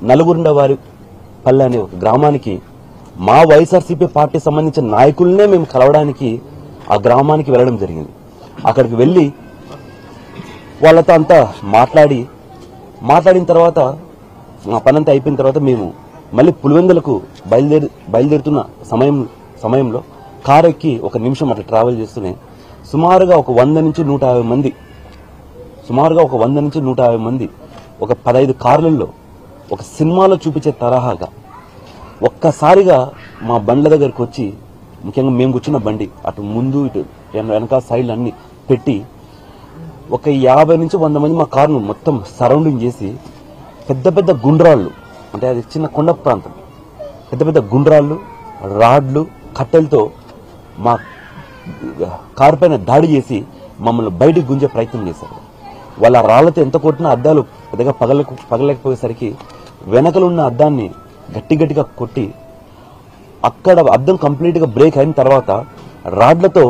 నలుగురుండవారి పల్లె అనే ఒక గ్రామానికి మా వైఎస్ఆర్సీపీ పార్టీ సంబంధించిన నాయకులనే మేము కలవడానికి ఆ గ్రామానికి వెళ్ళడం జరిగింది. అక్కడికి వెళ్ళి వాళ్ళతో అంతా మాట్లాడిన తర్వాత మా పనంతా అయిపోయిన తర్వాత మేము మళ్ళీ పులివెందులకు బయలుదేరుతున్న సమయంలో కారు ఎక్కి 1 నిమిషం అట్లా ట్రావెల్ చేస్తూనే సుమారుగా ఒక 100 నుంచి 150 మంది ఒక 15 కార్లలో ఒక సినిమాలో చూపించే తరహాగా ఒక్కసారిగా మా బండ్ల దగ్గరకు వచ్చి, ముఖ్యంగా మేము కూర్చున్న బండి అటు ముందు ఇటు వెనక సైడ్లు అన్ని పెట్టి ఒక 50 నుంచి 100 మంది మా కారును మొత్తం సరౌండింగ్ చేసి పెద్ద పెద్ద గుండ్రాళ్ళు, అంటే అది చిన్న కొండ ప్రాంతం, పెద్ద పెద్ద గుండ్రాళ్ళు, రాడ్లు, కట్టెలతో మా కారు పైన దాడి చేసి మమ్మల్ని బయటికి గుంజే ప్రయత్నం చేశారు. వాళ్ళ రాళ్లతో ఎంత కొట్టినా అద్దాలు పెద్దగా పగలేకపోయేసరికి వెనకలున్న అద్దాన్ని గట్టిగా కొట్టి అక్కడ అద్దం కంప్లీట్గా బ్రేక్ అయిన తర్వాత రాడ్లతో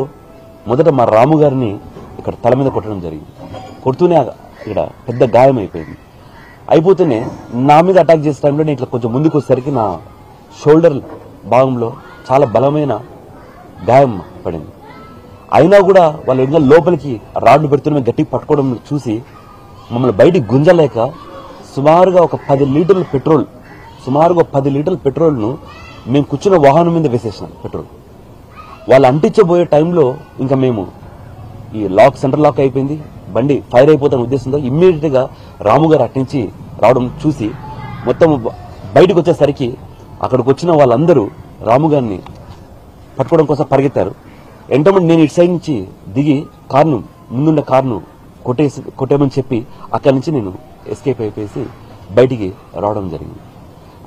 మొదట మా రాము గారిని ఇక్కడ తల మీద కొట్టడం జరిగింది. కొడుతూనే ఇక్కడ పెద్ద గాయం అయిపోతేనే నా మీద అటాక్ చేసే టైంలో నేను ఇట్లా కొంచెం ముందుకు వచ్చేసరికి నా షోల్డర్ భాగంలో చాలా బలమైన గాయం పడింది. అయినా కూడా వాళ్ళు ఇంకా లోపలికి రాడ్లు పెడుతున్న గట్టిగా పట్టుకోవడం చూసి మమ్మల్ని బయటికి గుంజలేక సుమారుగా ఒక 10 లీటర్ల పెట్రోల్ను మేము కూర్చున్న వాహనం మీద వేసేసినాం. పెట్రోల్ వాళ్ళు అంటించబోయే టైంలో ఇంకా మేము ఈ సెంటర్ లాక్ అయిపోయింది, బండి ఫైర్ అయిపోతున్న ఉద్దేశంతో ఇమ్మీడియట్ గా రాము గారు అట్టించి రావడం చూసి మొత్తం బయటకు వచ్చేసరికి అక్కడికి వచ్చిన వాళ్ళందరూ రాము గారిని పట్టుకోవడం కోసం పరిగెత్తారు. ఎంతమంది నేను ఇటు సైడ్ నుంచి దిగి ముందున్న కారును కొట్టేమని చెప్పి అక్కడి నుంచి నేను ఎస్కేప్ అయిపోయేసి బయటికి రావడం జరిగింది.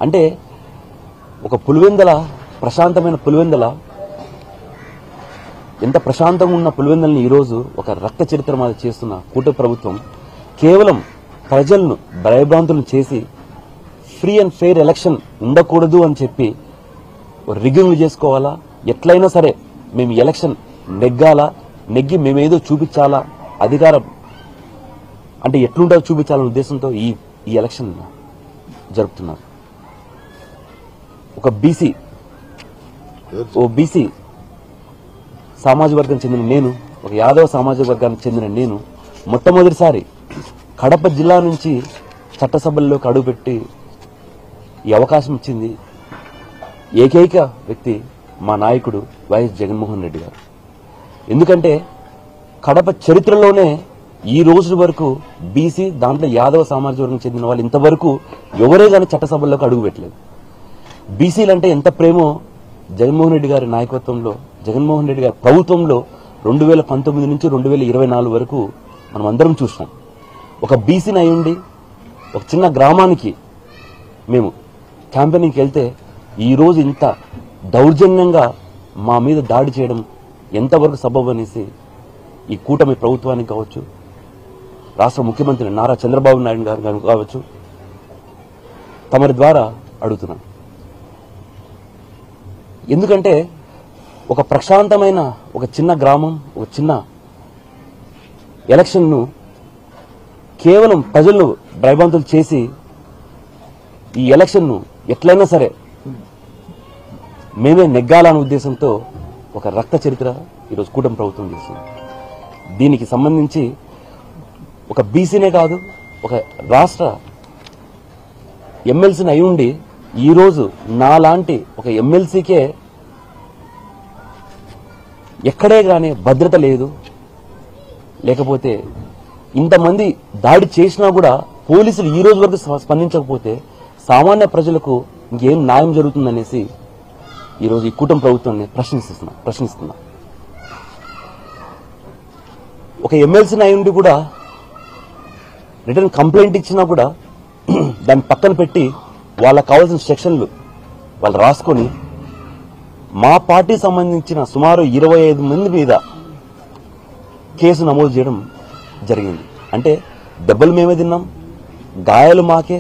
అంటే ఒక ప్రశాంతమైన పులివెందల, ఎంత ప్రశాంతంగా ఉన్న పులివెందల్ని ఈరోజు ఒక రక్త చరిత్ర మీద చేస్తున్న కూటమి ప్రభుత్వం కేవలం ప్రజలను భయభ్రాంతులను చేసి ఫ్రీ అండ్ ఫెయిర్ ఎలక్షన్ ఉండకూడదు అని చెప్పి రిగ్గింగ్లు చేసుకోవాలా, ఎట్లయినా సరే మేము ఎలక్షన్ నెగ్గి మేమేదో చూపించాలా, అధికారం అంటే ఎట్లుంటుందో చూపించాలనే ఉద్దేశంతో ఈ ఎలక్షన్ జరుపుతున్నారు. ఒక బీసీ సామాజిక వర్గం చెందిన నేను, ఒక యాదవ సామాజిక వర్గానికి చెందిన నేను మొట్టమొదటిసారి కడప జిల్లా నుంచి చట్టసభల్లోకి అడుగుపెట్టి ఈ అవకాశం ఇచ్చింది ఏకైక వ్యక్తి మా నాయకుడు వైఎస్ జగన్మోహన్ రెడ్డి గారు. ఎందుకంటే కడప చరిత్రలోనే ఈ రోజు వరకు బీసీ, దాంట్లో యాదవ సామాజిక వర్గం చెందిన వాళ్ళు ఇంతవరకు ఎవరే కానీ చట్టసభల్లోకి అడుగు పెట్టలేదు. బీసీలంటే ఎంత ప్రేమో జగన్మోహన్ రెడ్డి గారి నాయకత్వంలో, జగన్మోహన్ రెడ్డి గారి ప్రభుత్వంలో 2019 నుంచి 2024 వరకు మనం అందరం చూసినాం. ఒక బీసీని అయ్యుండి ఒక చిన్న గ్రామానికి మేము క్యాంపెయినింగ్కి వెళ్తే ఈరోజు ఇంత దౌర్జన్యంగా మా మీద దాడి చేయడం ఎంతవరకు సబబు అనేసి ఈ కూటమి ప్రభుత్వానికి కావచ్చు, రాష్ట్ర ముఖ్యమంత్రి నారా చంద్రబాబు నాయుడు గారు కావచ్చు, తమరి ద్వారా అడుగుతున్నాను. ఎందుకంటే ఒక ప్రశాంతమైన ఒక చిన్న గ్రామం, ఒక చిన్న ఎలక్షన్ను కేవలం ప్రజలను భయభ్రాంతులు చేసి ఈ ఎలక్షన్ను ఎట్లయినా సరే మేమే నెగ్గాలనే ఉద్దేశంతో ఒక రక్త చరిత్ర ఈరోజు కూటమి ప్రభుత్వం చేస్తుంది. దీనికి సంబంధించి ఒక బీసీనే కాదు, ఒక రాష్ట్ర ఎమ్మెల్సీని అయి ఉండి ఈరోజు నాలాంటి ఒక ఎమ్మెల్సీకే ఎక్కడే కానీ భద్రత లేదు, లేకపోతే ఇంతమంది దాడి చేసినా కూడా పోలీసులు ఈ రోజు వరకు స్పందించకపోతే సామాన్య ప్రజలకు ఇంకేం న్యాయం జరుగుతుందనేసి ఈరోజు ఈ కూటమి ప్రభుత్వాన్ని ప్రశ్నిస్తున్నా. ఒక ఎమ్మెల్సీని అయి ఉండి కూడా రిటర్న్ కంప్లైంట్ ఇచ్చినా కూడా దాన్ని పక్కన పెట్టి వాళ్ళకు కావాల్సిన సెక్షన్లు వాళ్ళు రాసుకొని మా పార్టీ సంబంధించిన సుమారు 25 మంది మీద కేసు నమోదు చేయడం జరిగింది. అంటే దెబ్బలు మేమే తిన్నాం, గాయాలు మాకే,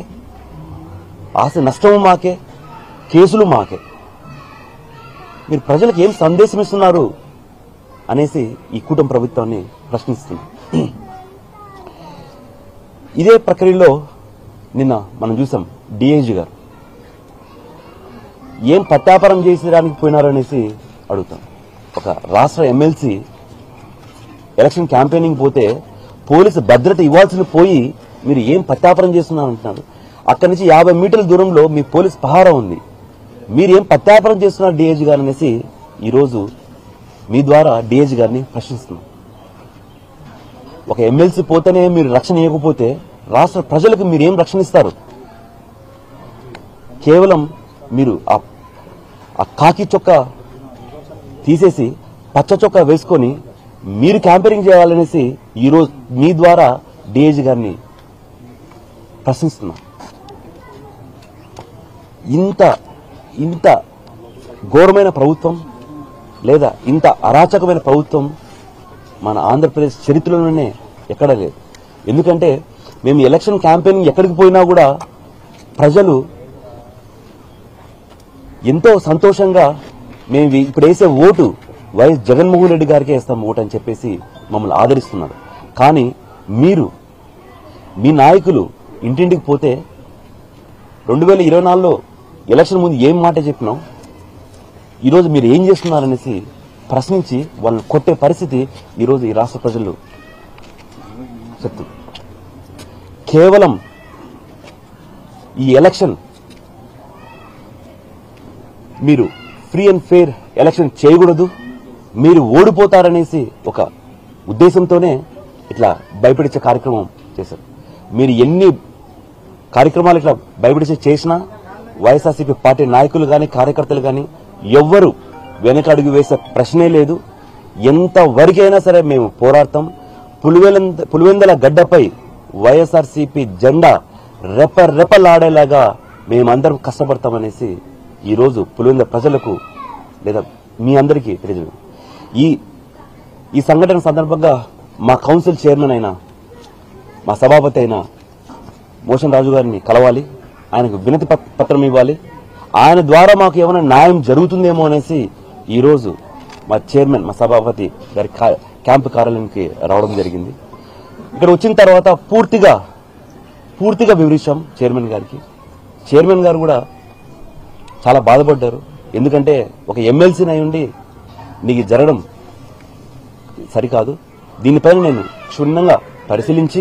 ఆస్తి నష్టము మాకే, కేసులు మాకే. మీరు ప్రజలకు ఏం సందేశం ఇస్తున్నారు అనేసి ఈ కూటమి ప్రభుత్వాన్ని ప్రశ్నిస్తుంది. ఇదే ప్రక్రియలో నిన్న మనం చూసాం డిఐజీ గారు ఏం పత్యాపారం చేసేదానికి పోయినారనేసి అడుగుతాం. ఒక రాష్ట్ర ఎమ్మెల్సీ ఎలక్షన్ క్యాంపెయినింగ్ పోతే పోలీసు భద్రత ఇవ్వాల్సిన పోయి మీరు ఏం పత్యాపారం చేస్తున్నారు అంటున్నారు. అక్కడి నుంచి 50 మీటర్ల దూరంలో మీ పోలీస్ పహారా ఉంది. మీరేం పత్యాపారం చేస్తున్నారు డిఐజీ గారు అనేసి ఈరోజు మీ ద్వారా డిఐజీ గారిని ప్రశ్నిస్తున్నాం. ఒక ఎమ్మెల్సీ పోతేనే మీరు రక్షణ ఇవ్వకపోతే రాష్ట్ర ప్రజలకు మీరేం రక్షణ ఇస్తారు? కేవలం మీరు ఆ కాకి చొక్కా తీసేసి పచ్చ చొక్కా వేసుకొని మీరు క్యాంపెయినింగ్ చేయాలనేసి ఈరోజు మీ ద్వారా డిఐజీ గారిని ప్రశ్నిస్తున్నా. ఇంత ఘోరమైన ప్రభుత్వం లేదా ఇంత అరాచకమైన ప్రభుత్వం మన ఆంధ్రప్రదేశ్ చరిత్రలోనే ఎక్కడా లేదు. ఎందుకంటే మేము ఎలక్షన్ క్యాంపెయినింగ్ ఎక్కడికి పోయినా కూడా ప్రజలు ఎంతో సంతోషంగా మేము ఇప్పుడు వేసే ఓటు వైఎస్ జగన్మోహన్ రెడ్డి గారికి వేస్తాం ఓటు అని చెప్పేసి మమ్మల్ని ఆదరిస్తున్నారు. కానీ మీరు మీ నాయకులు ఇంటింటికి పోతే 2024లో ఎలక్షన్ ముందు ఏం మాట చెప్పినాం, ఈరోజు మీరు ఏం చేస్తున్నారనేసి ప్రశ్నించి వాళ్ళని కొట్టే పరిస్థితి ఈరోజు ఈ రాష్ట్ర ప్రజలు చెప్తున్నారు. కేవలం ఈ ఎలక్షన్ మీరు ఫ్రీ అండ్ ఫెయిర్ ఎలక్షన్ చేయకూడదు, మీరు ఓడిపోతారనేసి ఒక ఉద్దేశంతోనే ఇట్లా భయపడించే కార్యక్రమం చేశారు. మీరు ఎన్ని కార్యక్రమాలు ఇట్లా భయపడిచే చేసినా వైఎస్ఆర్సీపీ పార్టీ నాయకులు కానీ కార్యకర్తలు కానీ ఎవ్వరు వెనకడుగు వేసే ప్రశ్నే లేదు. ఎంతవరకైనా సరే మేము పోరాడతాం. పులివెందల గడ్డపై వైఎస్ఆర్సీపీ జెండా రెపరెపలాడేలాగా మేమందరం కష్టపడతామనేసి ఈరోజు పులివెందుల ప్రజలకు లేదా మీ అందరికీ తెలియదు. ఈ సంఘటన సందర్భంగా మా కౌన్సిల్ చైర్మన్ అయిన మా సభాపతి అయిన మోషన్ రాజు గారిని కలవాలి, ఆయనకు వినతి పత్రం ఇవ్వాలి. ఆయన ద్వారా మాకు ఏమైనా న్యాయం జరుగుతుందేమో అనేసి ఈరోజు మా చైర్మన్ మా సభాపతి గారి క్యాంపు కార్యాలయానికి రావడం జరిగింది. ఇక్కడ వచ్చిన తర్వాత పూర్తిగా వివరించాం చైర్మన్ గారికి. చైర్మన్ గారు కూడా చాలా బాధపడ్డారు. ఎందుకంటే ఒక ఎమ్మెల్సీని అయి ఉండి నీకు జరగడం సరికాదు, దీనిపైన నేను క్షుణ్ణంగా పరిశీలించి